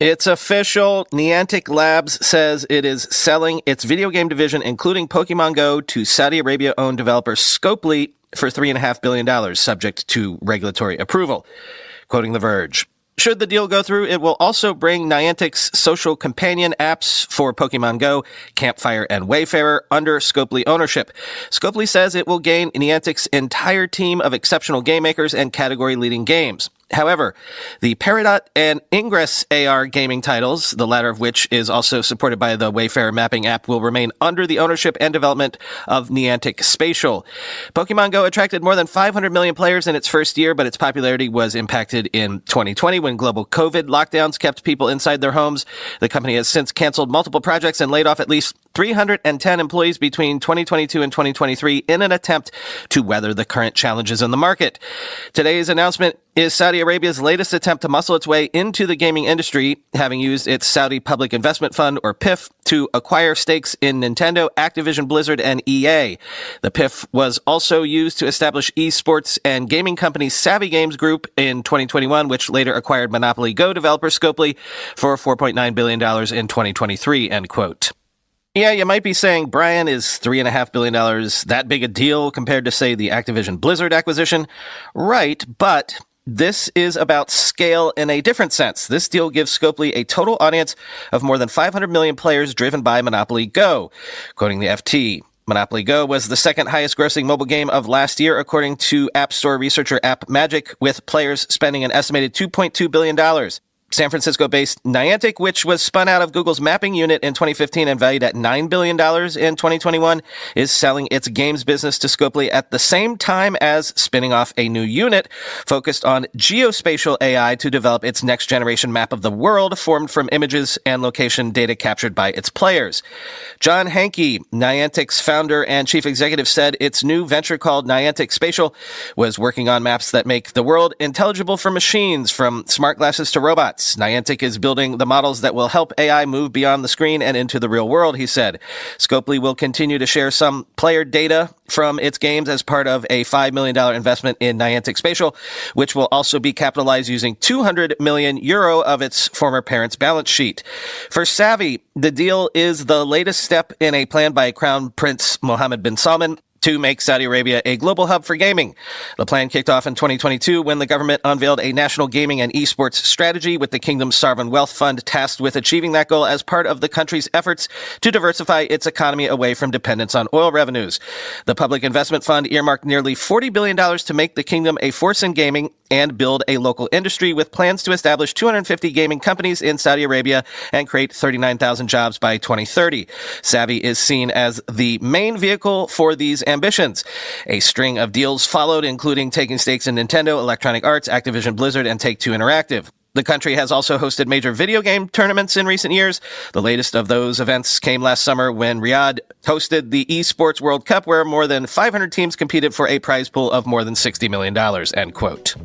It's official. Niantic Labs says it is selling its video game division, including Pokémon Go, to Saudi Arabia-owned developer Scopely for $3.5 billion, subject to regulatory approval. Quoting The Verge. Should the deal go through, it will also bring Niantic's social companion apps for Pokémon Go, Campfire and Wayfarer under Scopely ownership. Scopely says it will gain Niantic's entire team of exceptional game makers and category-leading games. However, the Peridot and Ingress AR gaming titles, the latter of which is also supported by the Wayfarer mapping app, will remain under the ownership and development of Niantic Spatial. Pokemon Go attracted more than 500 million players in its first year, but its popularity was impacted in 2020 when global COVID lockdowns kept people inside their homes. The company has since canceled multiple projects and laid off at least 310 employees between 2022 and 2023 in an attempt to weather the current challenges in the market. Today's announcement is Saudi Arabia's latest attempt to muscle its way into the gaming industry, having used its Saudi Public Investment Fund, or PIF, to acquire stakes in Nintendo, Activision Blizzard, and EA. The PIF was also used to establish esports and gaming company Savvy Games Group in 2021, which later acquired Monopoly Go developer Scopely for $4.9 billion in 2023, end quote. Yeah, you might be saying, Brian, is $3.5 billion that big a deal compared to, say, the Activision Blizzard acquisition? Right, but this is about scale in a different sense. This deal gives Scopely a total audience of more than 500 million players driven by Monopoly Go. Quoting the FT, Monopoly Go was the second highest grossing mobile game of last year, according to App Store researcher App Magic, with players spending an estimated $2.2 billion. San Francisco-based Niantic, which was spun out of Google's mapping unit in 2015 and valued at $9 billion in 2021, is selling its games business to Scopely at the same time as spinning off a new unit focused on geospatial AI to develop its next-generation map of the world formed from images and location data captured by its players. John Hanke, Niantic's founder and chief executive, said its new venture called Niantic Spatial was working on maps that make the world intelligible for machines, from smart glasses to robots. Niantic is building the models that will help AI move beyond the screen and into the real world, he said. Scopely will continue to share some player data from its games as part of a $5 million investment in Niantic Spatial, which will also be capitalized using €200 million of its former parent's balance sheet. For Savvy, the deal is the latest step in a plan by Crown Prince Mohammed bin Salman to make Saudi Arabia a global hub for gaming. The plan kicked off in 2022 when the government unveiled a national gaming and esports strategy, with the kingdom's sovereign wealth fund tasked with achieving that goal as part of the country's efforts to diversify its economy away from dependence on oil revenues. The public investment fund earmarked nearly $40 billion to make the kingdom a force in gaming and build a local industry, with plans to establish 250 gaming companies in Saudi Arabia and create 39,000 jobs by 2030. Savvy is seen as the main vehicle for these ambitions. A string of deals followed, including taking stakes in Nintendo, Electronic Arts, Activision Blizzard, and Take-Two Interactive. The country has also hosted major video game tournaments in recent years. The latest of those events came last summer when Riyadh hosted the Esports World Cup, where more than 500 teams competed for a prize pool of more than $60 million, end quote.